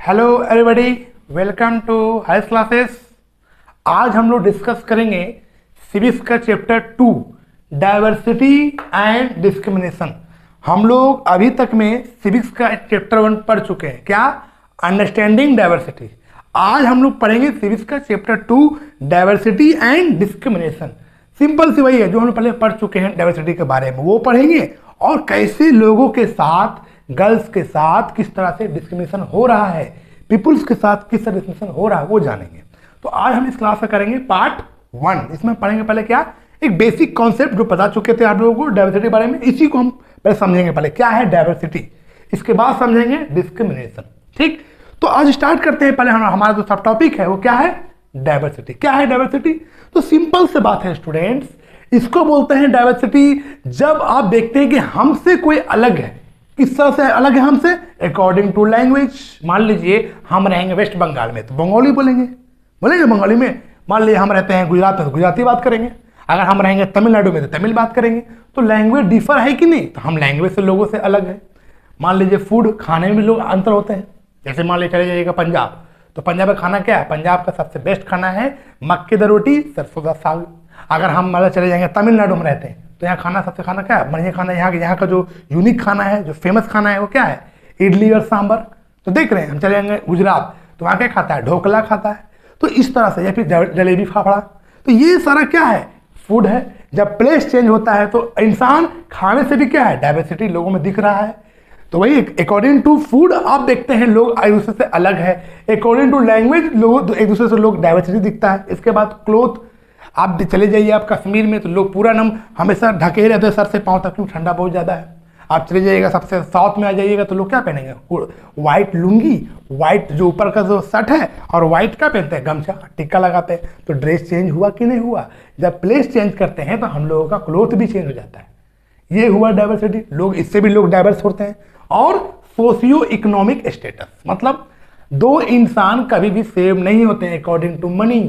Hello everybody, welcome to heist classes. आज हम लोग डिस्कस करेंगे सिविक्स का चैप्टर 2 डाइवर्सिटी एंड डिस्क्रिमिनेशन। हम लोग अभी तक में सिविक्स का चैप्टर 1 पढ़ चुके हैं, क्या? Understanding diversity. आज हम लोग पढ़ेंगे सिविक्स का chapter 2 diversity and discrimination. Simple सी वही है जो हम लोग पहले पढ़ चुके हैं डाइवर्सिटी के बारे में, वो पढ़ेंगे और कैसे लोगों के साथ, गर्ल्स के साथ किस तरह से डिस्क्रिमिनेशन हो रहा है, पीपुल्स के साथ किस तरह डिस्क्रिमिनेशन हो रहा है, वो जानेंगे। तो आज हम इस क्लास में करेंगे पार्ट 1। इसमें पढ़ेंगे पहले क्या, एक बेसिक कॉन्सेप्ट जो बता चुके थे आप लोगों को डाइवर्सिटी के बारे में, इसी को हम पहले समझेंगे। पहले क्या है डाइवर्सिटी, इसके बाद समझेंगे डिस्क्रिमिनेशन। ठीक, तो आज स्टार्ट करते हैं। पहले हमारा जो सब टॉपिक है वो क्या है, डाइवर्सिटी। क्या है डाइवर्सिटी? तो सिंपल से बात है स्टूडेंट्स, इसको बोलते हैं डाइवर्सिटी जब आप देखते हैं कि हमसे कोई अलग है। किस तरह से अलग है हमसे? According to language. मान लीजिए हम रहेंगे वेस्ट बंगाल में तो बंगाली बोलेंगे बंगाली में। मान लीजिए हम रहते हैं गुजरात में तो गुजराती बात करेंगे। अगर हम रहेंगे तमिलनाडु में तो तमिल बात करेंगे। तो लैंग्वेज डिफर है कि नहीं? तो हम लैंग्वेज से लोगों से अलग है। मान लीजिए फूड, खाने में भी लोग अंतर होते हैं। जैसे मान लीजिए चले जाइएगा पंजाब, तो पंजाब का खाना क्या है? पंजाब का सबसे बेस्ट खाना है मक्के दी रोटी, सरसों का साग। अगर हम मतलब चले जाएंगे तमिलनाडु में रहते हैं तो यहाँ सबसे खाना क्या है? बढ़िया खाना। यहाँ का जो यूनिक खाना है, जो फेमस खाना है वो क्या है? इडली और सांभर। तो देख रहे हैं हम चले जाएंगे गुजरात तो वहाँ क्या खाता है? ढोकला खाता है। तो इस तरह से, या फिर जलेबी फाफड़ा। तो ये सारा क्या है? फूड है। जब प्लेस चेंज होता है तो इंसान खाने से भी क्या है? डाइवर्सिटी लोगों में दिख रहा है। तो वही अकॉर्डिंग टू फूड आप देखते हैं लोग एक दूसरे से अलग है। अकॉर्डिंग टू लैंग्वेज लोग एक दूसरे से लोग डाइवर्सिटी दिखता है। इसके बाद क्लोथ, आप चले जाइए आप कश्मीर में तो लोग पूरा नम हमेशा ढके ही रहते हैं सर से पांव तक, क्यों? ठंडा बहुत ज़्यादा है। आप चले जाइएगा सबसे साउथ में आ जाइएगा तो लोग क्या पहनेंगे? व्हाइट लुंगी, व्हाइट जो ऊपर का जो शर्ट है, और व्हाइट क्या पहनते हैं? गमछा, टिक्का लगाते हैं। तो ड्रेस चेंज हुआ कि नहीं हुआ? जब प्लेस चेंज करते हैं तो हम लोगों का क्लोथ भी चेंज हो जाता है। ये हुआ डाइवर्सिटी। लोग इससे भी लोग डाइवर्स होते हैं। और सोशियो इकोनॉमिक स्टेटस, मतलब दो इंसान कभी भी सेम नहीं होते हैं अकॉर्डिंग टू मनी।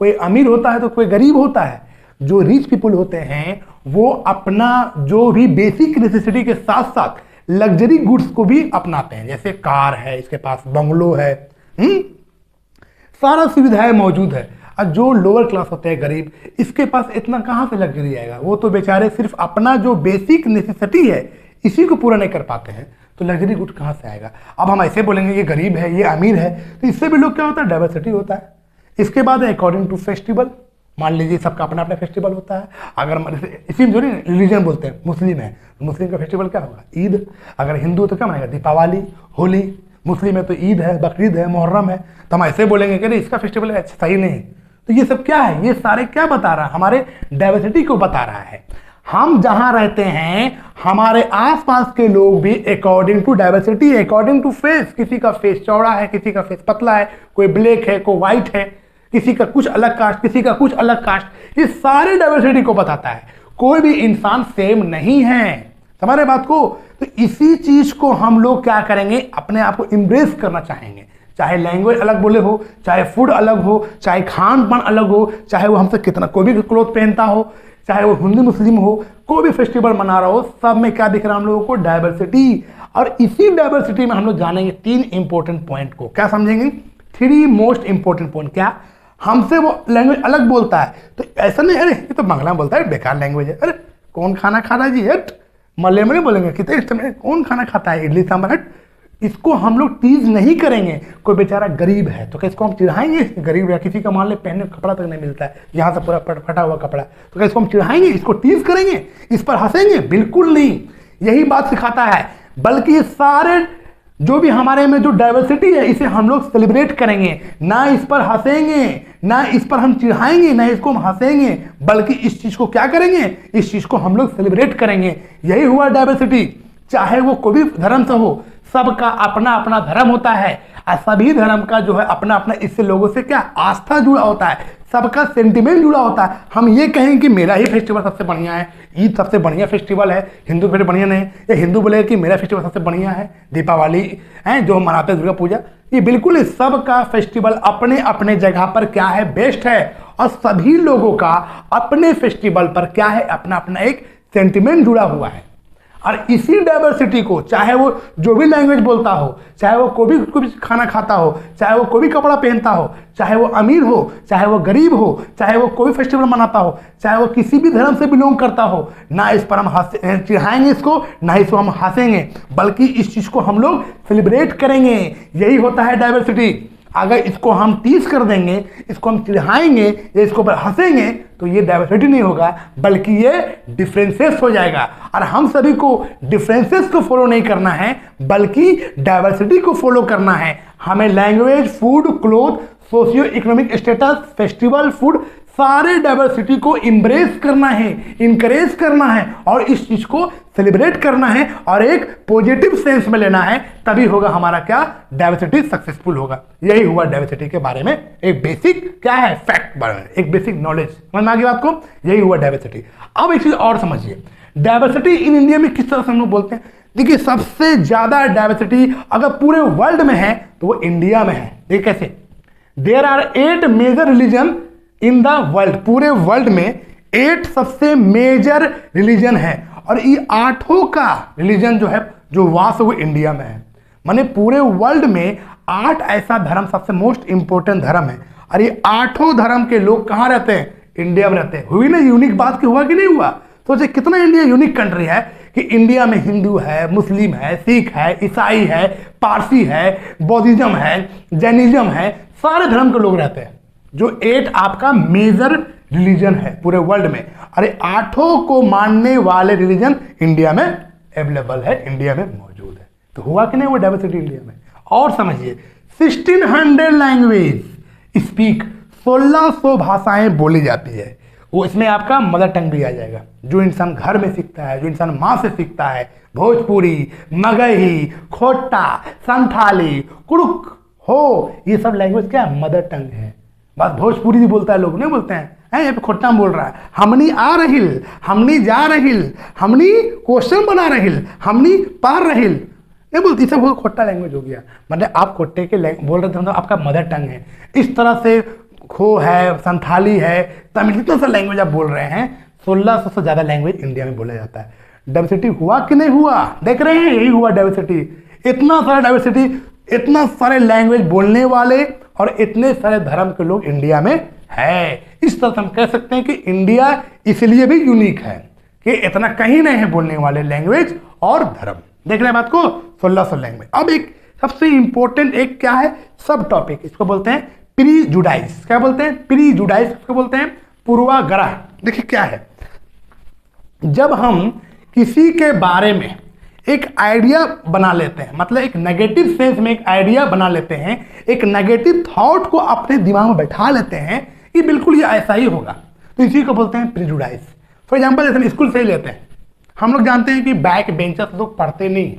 कोई अमीर होता है तो कोई गरीब होता है। जो रिच पीपुल होते हैं वो अपना जो भी बेसिक नेसेसिटी के साथ साथ लग्जरी गुड्स को भी अपनाते हैं। जैसे कार है, इसके पास बंगलो है, सारा सुविधाएं मौजूद है। और जो लोअर क्लास होते हैं, गरीब, इसके पास इतना कहां से लग्जरी आएगा? वो तो बेचारे सिर्फ अपना जो बेसिक नेसेसिटी है इसी को पूरा नहीं कर पाते हैं, तो लग्जरी गुड कहां से आएगा? अब हम ऐसे बोलेंगे ये गरीब है, ये अमीर है, तो इससे भी लोग क्या होता है? डाइवर्सिटी होता है। इसके बाद अकॉर्डिंग टू फेस्टिवल, मान लीजिए सबका अपना अपना फेस्टिवल होता है। अगर इसी में जो रिलीजन बोलते हैं, मुस्लिम है, मुस्लिम का फेस्टिवल क्या होगा? ईद। अगर हिंदू तो क्या मनाएगा? दीपावली, होली। मुस्लिम है तो ईद है, बकरीद है, मुहर्रम है। तो हम ऐसे बोलेंगे कि नहीं इसका फेस्टिवल है, सही नहीं। तो ये सब क्या है? ये सारे क्या बता रहा है? हमारे डाइवर्सिटी को बता रहा है। हम जहां रहते हैं हमारे आसपास के लोग भी according to diversity, according to face, किसी का फेस चौड़ा है, किसी का फेस पतला है, कोई ब्लैक है, कोई व्हाइट है, किसी का कुछ अलग कास्ट, किसी का कुछ अलग कास्ट। ये सारे डाइवर्सिटी को बताता है। कोई भी इंसान सेम नहीं है। समझ रहे बात को? तो इसी चीज को हम लोग क्या करेंगे? अपने आप को इम्ब्रेस करना चाहेंगे। चाहे लैंग्वेज अलग बोले हो, चाहे फूड अलग हो, चाहे खान पान अलग हो, चाहे वो हमसे कितना कोई भी क्लोथ पहनता हो, चाहे वो हिंदू मुस्लिम हो, कोई भी फेस्टिवल मना रहा हो, सब में क्या दिख रहा है हम लोगों को? डाइवर्सिटी। और इसी डाइवर्सिटी में हम लोग जानेंगे 3 इंपॉर्टेंट पॉइंट को। क्या समझेंगे? 3 मोस्ट इंपॉर्टेंट पॉइंट। क्या? हमसे वो लैंग्वेज अलग बोलता है तो ऐसा नहीं अरे ये तो बांग्ला में बोलता है, बेकार लैंग्वेज है। अरे कौन खाना खा रहा है जी? हट। मलय में नहीं बोलेंगे कितने कौन खाना खाता है? इडली सांभर। हट। इसको हम लोग टीज नहीं करेंगे। कोई बेचारा गरीब है तो क्या इसको हम चिढ़ाएंगे? गरीब है, किसी का मान ले पहनने कपड़ा तक नहीं मिलता है, यहाँ से पूरा फटा हुआ कपड़ा, तो क्या इसको हम चिढ़ाएंगे? इसको टीज करेंगे? इस पर हंसेंगे? बिल्कुल नहीं। यही बात सिखाता है। बल्कि ये सारे जो भी हमारे में जो डाइवर्सिटी है इसे हम लोग सेलिब्रेट करेंगे। ना इस पर हंसेंगे, ना इस पर हम चिढ़ाएंगे, ना इसको हम हंसेंगे, बल्कि इस चीज को क्या करेंगे? इस चीज को हम लोग सेलिब्रेट करेंगे। यही हुआ डाइवर्सिटी। चाहे वो कोई भी धर्म से हो, सबका अपना अपना धर्म होता है और सभी धर्म का जो है अपना अपना इससे लोगों से क्या आस्था जुड़ा होता है, सबका सेंटिमेंट जुड़ा होता है। हम ये कहें कि मेरा ही फेस्टिवल सबसे बढ़िया है, ईद सबसे बढ़िया फेस्टिवल है, हिंदू फिर बढ़िया नहीं, या हिंदू बोलेगा कि मेरा फेस्टिवल सबसे बढ़िया है दीपावली है जो हम मनाते हैं, दुर्गा पूजा। ये बिल्कुल सबका फेस्टिवल अपने अपने जगह पर क्या है? बेस्ट है। और सभी लोगों का अपने फेस्टिवल पर क्या है? अपना अपना एक सेंटिमेंट जुड़ा हुआ है। और इसी डाइवर्सिटी को, चाहे वो जो भी लैंग्वेज बोलता हो, चाहे वो कोई भी खाना खाता हो, चाहे वो कोई भी कपड़ा पहनता हो, चाहे वो अमीर हो, चाहे वो गरीब हो, चाहे वो कोई फेस्टिवल मनाता हो, चाहे वो किसी भी धर्म से बिलोंग करता हो, ना इस पर हम चिढ़ाएंगे इसको, ना इसको हम हंसेंगे, बल्कि इस चीज को हम लोग सेलिब्रेट करेंगे। यही होता है डाइवर्सिटी। अगर इसको हम टीज कर देंगे, इसको हम चिढ़ाएंगे या इसको पर हंसेंगे, तो ये डाइवर्सिटी नहीं होगा, बल्कि ये डिफरेंसेस हो जाएगा। और हम सभी को डिफरेंसेस को फॉलो नहीं करना है, बल्कि डाइवर्सिटी को फॉलो करना है। हमें language, food, cloth, socio economic status, festival, food, सारे डाइवर्सिटी को इम्ब्रेस करना है, इनकरेज करना है और इस चीज को सेलिब्रेट करना है और एक पॉजिटिव सेंस में लेना है, तभी होगा हमारा क्या, डाइवर्सिटी सक्सेसफुल होगा। यही हुआ डाइवर्सिटी के बारे में एक बेसिक क्या है, फैक्ट बारे में, एक बेसिक नॉलेज। समझ में आ गई बात को? यही हुआ डाइवर्सिटी। अब एक चीज और समझिए, डाइवर्सिटी इन इंडिया में किस तरह से हम लोग बोलते हैं। देखिए, सबसे ज्यादा डाइवर्सिटी अगर पूरे वर्ल्ड में है तो वो इंडिया में है। देखिए कैसे, there are 8 major religion in the world. पूरे वर्ल्ड में 8 सबसे मेजर रिलीजन है और ये 8 का रिलीजन जो है, जो वास वो इंडिया में है। माने पूरे वर्ल्ड में 8 ऐसा धर्म सबसे मोस्ट इंपोर्टेंट धर्म है और ये 8 धर्म के लोग कहाँ रहते हैं, इंडिया में रहते हैं। हुई ना यूनिक बात, की हुआ कि नहीं हुआ? सोचे कितना इंडिया यूनिक कंट्री है कि इंडिया में हिंदू है, मुस्लिम है, सिख है, ईसाई है, पारसी है, बौद्धिज्म है, जैनिज्म है, सारे धर्म के लोग रहते हैं। जो 8 आपका मेजर रिलीजन है पूरे वर्ल्ड में, अरे 8 को मानने वाले रिलीजन इंडिया में अवेलेबल है, इंडिया में मौजूद है। तो हुआ कि नहीं वो डाइवर्सिटी इंडिया में? और समझिए, 1600 लैंग्वेज स्पीक, 1600 भाषाएं बोली जाती है। वो इसमें आपका मदर टंग भी आ जाएगा, जो इंसान घर में सीखता है, जो इंसान माँ से सीखता है। भोजपुरी, मगही, खोटा, संथाली, कुड़ुक हो, ये सब लैंग्वेज क्या मदर टंग है। बस भोजपुरी भी बोलता है, लोग नहीं बोलते हैं, यहाँ पे खोटा बोल रहा है, हमनी आ रहिल, हमनी जा रहिल, हमनी क्वेश्चन बना रहिल, हमनी पार रहिल, नहीं बोलती। सब वो खोटा लैंग्वेज हो गया। मतलब आप खोटे के बोल रहे थे, मतलब आपका मदर टंग है। इस तरह से खो है, संथाली है, तमिल, कितना सा लैंग्वेज आप बोल रहे हैं। 1600 से ज्यादा लैंग्वेज इंडिया में बोला जाता है। डाइवर्सिटी हुआ कि नहीं हुआ? देख रहे हैं, यही हुआ डाइवर्सिटी। इतना सारा डाइवर्सिटी, इतना सारे लैंग्वेज बोलने वाले और इतने सारे धर्म के लोग इंडिया में है। इस तरह से हम कह सकते हैं कि इंडिया इसलिए भी यूनिक है कि इतना कहीं नहीं है बोलने वाले लैंग्वेज और धर्म। देख रहे हैं बात को, 1600 लैंग्वेज। अब एक सबसे इंपॉर्टेंट एक क्या है, सब टॉपिक, इसको बोलते हैं प्रीजुडाइज। क्या बोलते हैं? प्रीजुडाइज। इसको बोलते हैं पूर्वाग्रह। देखिए क्या है, जब हम किसी के बारे में एक आइडिया बना लेते हैं, मतलब एक नेगेटिव सेंस में एक आइडिया बना लेते हैं, एक नेगेटिव थॉट को अपने दिमाग में बैठा लेते हैं कि बिल्कुल ये ऐसा ही होगा, तो इसी को बोलते हैं प्रीजुडाइज। फॉर एग्जांपल, जैसे स्कूल से ही लेते हैं, हम लोग जानते हैं कि बैक बेंचर लोग पढ़ते नहीं।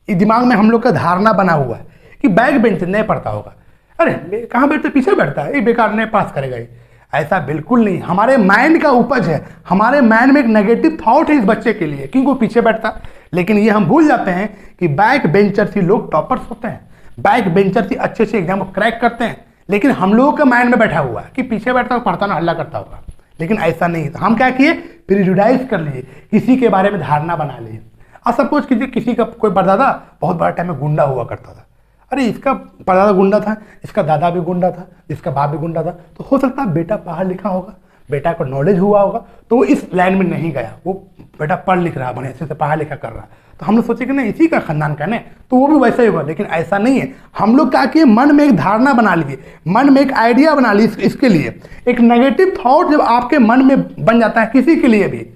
इस दिमाग में हम लोग का धारणा बना हुआ है कि बैक बेंचर नहीं पढ़ता होगा, अरे कहाँ बैठते, पीछे बैठता है, ये बेकार नहीं पास करेगा ये। ऐसा बिल्कुल नहीं, हमारे माइंड का उपज है, हमारे माइंड में एक नेगेटिव थॉट है इस बच्चे के लिए, क्योंकि वो पीछे बैठता। लेकिन ये हम भूल जाते हैं कि बैक बेंचर से लोग टॉपर्स होते हैं, बैक बेंचर से अच्छे से एग्जाम को क्रैक करते हैं। लेकिन हम लोगों का माइंड में बैठा हुआ है कि पीछे बैठता हुआ पढ़ता ना, हल्ला करता होगा। लेकिन ऐसा नहीं, तो हम क्या किए, प्रीजुडाइज कर लिए, किसी के बारे में धारणा बना लिए। और सपोज कीजिए किसी का कोई परदादा बहुत बड़ा टाइम में गुंडा हुआ करता था, अरे इसका परदादा गुंडा था, इसका दादा भी गुंडा था, इसका बाप भी गुंडा था, तो हो सकता है बेटा पढ़ा लिखा होगा, बेटा को नॉलेज हुआ होगा, तो वो इस लाइन में नहीं गया, वो बेटा पढ़ लिख रहा, बड़े अच्छे से पढ़ा लिखा कर रहा, तो हम लोग सोचे कि नहीं इसी का खानदान का, तो वो भी वैसा ही होगा। लेकिन ऐसा नहीं है। हम लोग क्या किए, मन में एक धारणा बना लिए, मन में एक आइडिया बना ली। इसके लिए एक नेगेटिव थॉट जब आपके मन में बन जाता है किसी के लिए भी,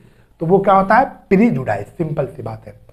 तो वो क्या होता है, प्रीजुडाइज। सिंपल सी बात है।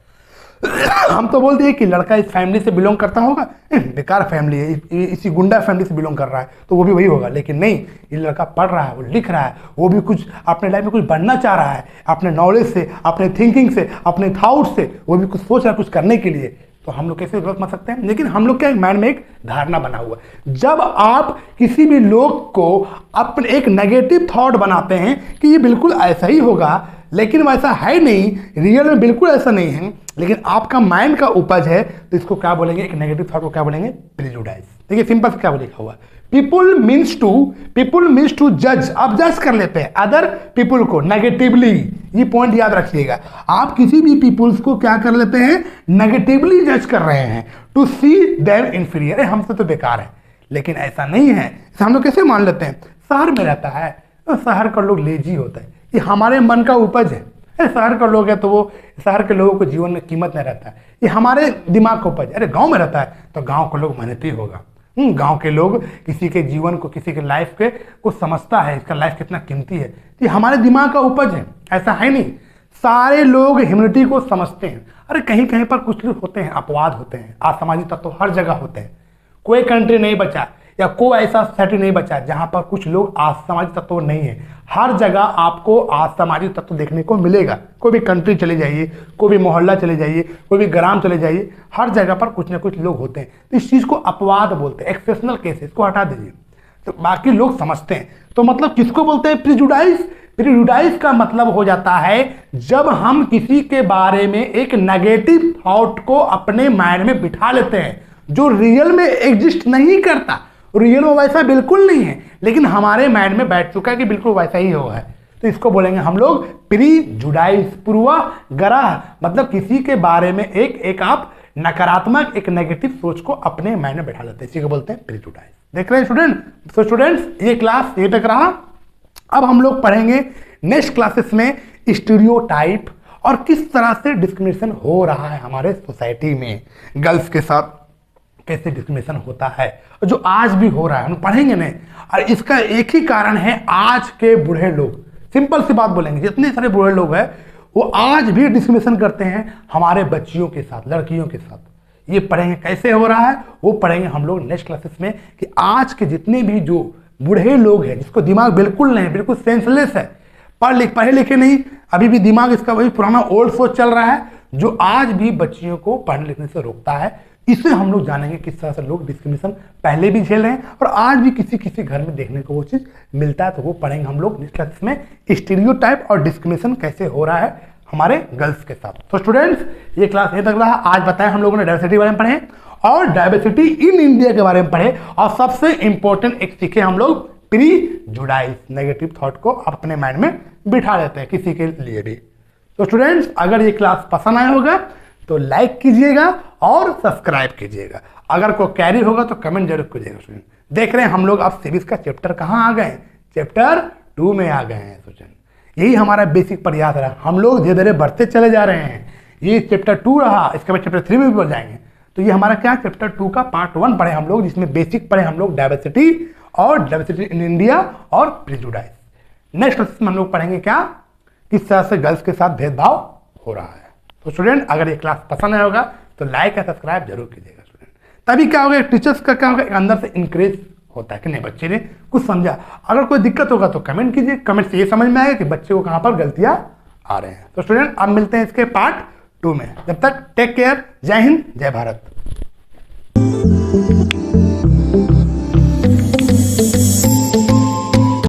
हम तो बोल दिए कि लड़का इस फैमिली से बिलोंग करता होगा, बेकार फैमिली है, इसी गुंडा फैमिली से बिलोंग कर रहा है, तो वो भी वही होगा। लेकिन नहीं, ये लड़का पढ़ रहा है, वो लिख रहा है, वो भी कुछ अपने लाइफ में कुछ बनना चाह रहा है, अपने नॉलेज से, अपने थिंकिंग से, अपने थॉट से वो भी कुछ सोच रहा है कुछ करने के लिए। तो हम लोग कैसे गलत मान सकते हैं? लेकिन हम लोग क्या, माइंड में एक धारणा बना हुआ है। जब आप किसी भी लोग को अपने एक नेगेटिव थॉट बनाते हैं कि ये बिल्कुल ऐसा ही होगा, लेकिन वैसा है नहीं, रियल में बिल्कुल ऐसा नहीं है, लेकिन आपका माइंड का उपज है, तो इसको क्या बोलेंगे, एक नेगेटिव थॉट को क्या बोलेंगे, प्रीजुडाइज। देखिए सिंपल से क्या लिखा हुआ, पीपुल मीन्स टू जज। अब जज कर लेते हैं अदर पीपुल को नेगेटिवली। ये पॉइंट याद रखिएगा, आप किसी भी पीपुल्स को क्या कर लेते हैं, नेगेटिवली जज कर रहे हैं, टू सी देम इंफीरियर, हमसे तो बेकार है। लेकिन ऐसा नहीं है, हम लोग कैसे मान लेते हैं, शहर में रहता है तो शहर का लोग लेजी होता है, ये हमारे मन का उपज है। शहर का लोग है तो वो शहर के लोगों को जीवन में कीमत नहीं रहता है, ये हमारे दिमाग का उपज है। अरे गांव में रहता है तो गांव के लोग मेहनती होगा, गांव के लोग किसी के जीवन को, किसी के लाइफ के को समझता है, इसका लाइफ कितना कीमती है, ये हमारे दिमाग का उपज है। ऐसा है नहीं, सारे लोग ह्यूमैनिटी को समझते हैं। अरे कहीं कहीं पर कुछ लोग होते हैं, अपवाद होते हैं, असामाजिक तत्व तो हर जगह होते हैं। कोई कंट्री नहीं बचा या कोई ऐसा सोसाइटी नहीं बचा जहां पर कुछ लोग असामाजिक तत्व नहीं है। हर जगह आपको असामाजिक तत्व देखने को मिलेगा। कोई भी कंट्री चले जाइए, कोई भी मोहल्ला चले जाइए, कोई भी ग्राम चले जाइए, हर जगह पर कुछ ना कुछ लोग होते हैं। तो इस चीज को अपवाद बोलते हैं, एक्सेप्शनल केस, इसको हटा दीजिए, तो बाकी लोग समझते हैं। तो मतलब किसको बोलते हैं, प्रिजुडाइज। प्रिजुडाइज का मतलब हो जाता है जब हम किसी के बारे में एक नेगेटिव थॉट को अपने माइंड में बिठा लेते हैं जो रियल में एग्जिस्ट नहीं करता, रियल में वैसा बिल्कुल नहीं है, लेकिन हमारे माइंड में बैठ चुका है कि बिल्कुल वैसा ही हुआ है। तो इसको बोलेंगे हम लोग प्रीजुडाइज, पूर्वाग्रह। मतलब किसी के बारे में एक आप नकारात्मक, एक नेगेटिव सोच को अपने माइंड में बैठा लेते हैं, इसी को बोलते हैं प्रीजुडाइज। देख रहे हैं स्टूडेंट? तो स्टूडेंट्स ये क्लास ये तक रहा। अब हम लोग पढ़ेंगे नेक्स्ट क्लासेस में स्टीरियोटाइप और किस तरह से डिस्क्रिमिनेशन हो रहा है हमारे सोसाइटी में, गर्ल्स के साथ कैसे डिस्क्रिमिनेशन होता है, जो आज भी हो रहा है हम पढ़ेंगे नहीं। और इसका एक ही कारण है, आज के बूढ़े लोग, सिंपल सी बात बोलेंगे, जितने सारे बूढ़े लोग हैं वो आज भी डिस्क्रिमिनेशन करते हैं हमारे बच्चियों के साथ, लड़कियों के साथ। ये पढ़ेंगे कैसे हो रहा है, वो पढ़ेंगे हम लोग नेक्स्ट क्लासेस में, कि आज के जितने भी जो बूढ़े लोग हैं जिसको दिमाग बिल्कुल नहीं, बिल्कुल सेंसलेस है, पढ़े लिखे नहीं, अभी भी दिमाग इसका वही पुराना ओल्ड सोच चल रहा है, जो आज भी बच्चियों को पढ़ने लिखने से रोकता है। इसे हम लोग जानेंगे किस तरह से लोग डिस्क्रिमिनेशन पहले भी झेल रहे हैं और आज भी किसी किसी घर में देखने को वो चीज मिलता है। तो वो पढ़ेंगे हम लोग नेक्स्ट क्लास में, स्टीरियोटाइप और डिस्क्रिमिनेशन कैसे हो रहा है हमारे गर्ल्स के साथ। तो स्टूडेंट्स ये क्लास ये तक रहा। आज बताया हम लोगों ने डाइवर्सिटी के बारे में पढ़े और डाइवर्सिटी इन इंडिया के बारे में पढ़े, और सबसे इंपॉर्टेंट एक सीखे हम लोग प्रीजुडाइज, नेगेटिव थॉट को अपने माइंड में बिठा लेते हैं किसी के लिए भी। तो स्टूडेंट्स अगर ये क्लास पसंद आया होगा तो लाइक कीजिएगा और सब्सक्राइब कीजिएगा। अगर कोई कैरी होगा तो कमेंट जरूर कीजिएगा। स्टूडेंट देख रहे हैं हम लोग अब सिविक्स का चैप्टर कहाँ आ गए, चैप्टर 2 में आ गए हैं। स्टूडेंट यही हमारा बेसिक प्रयास रहा, हम लोग धीरे धीरे बढ़ते चले जा रहे हैं। ये चैप्टर 2 रहा, इसके बाद चैप्टर 3 में भी बढ़ जाएंगे। तो ये हमारा क्या, चैप्टर 2 का पार्ट 1 पढ़े हम लोग, जिसमें बेसिक पढ़े हम लोग डाइवर्सिटी और डाइवर्सिटी इन इंडिया और प्रिजुडाइज। नेक्स्ट क्लास में हम लोग पढ़ेंगे क्या, किस तरह से गर्ल्स के साथ भेदभाव हो रहा है। तो स्टूडेंट अगर ये क्लास पसंद आया होगा तो लाइक या सब्सक्राइब जरूर कीजिएगा। स्टूडेंट तभी क्या होगा, टीचर्स का क्या होगा, अंदर से इंकरेज होता है कि नहीं बच्चे ने कुछ समझा। अगर कोई दिक्कत होगा तो कमेंट कीजिए, कमेंट से ये समझ में आएगा कि बच्चे को कहाँ पर गलतियां आ रहे हैं। तो स्टूडेंट अब मिलते हैं इसके पार्ट 2 में, जब तक टेक केयर, जय हिंद जय भारत।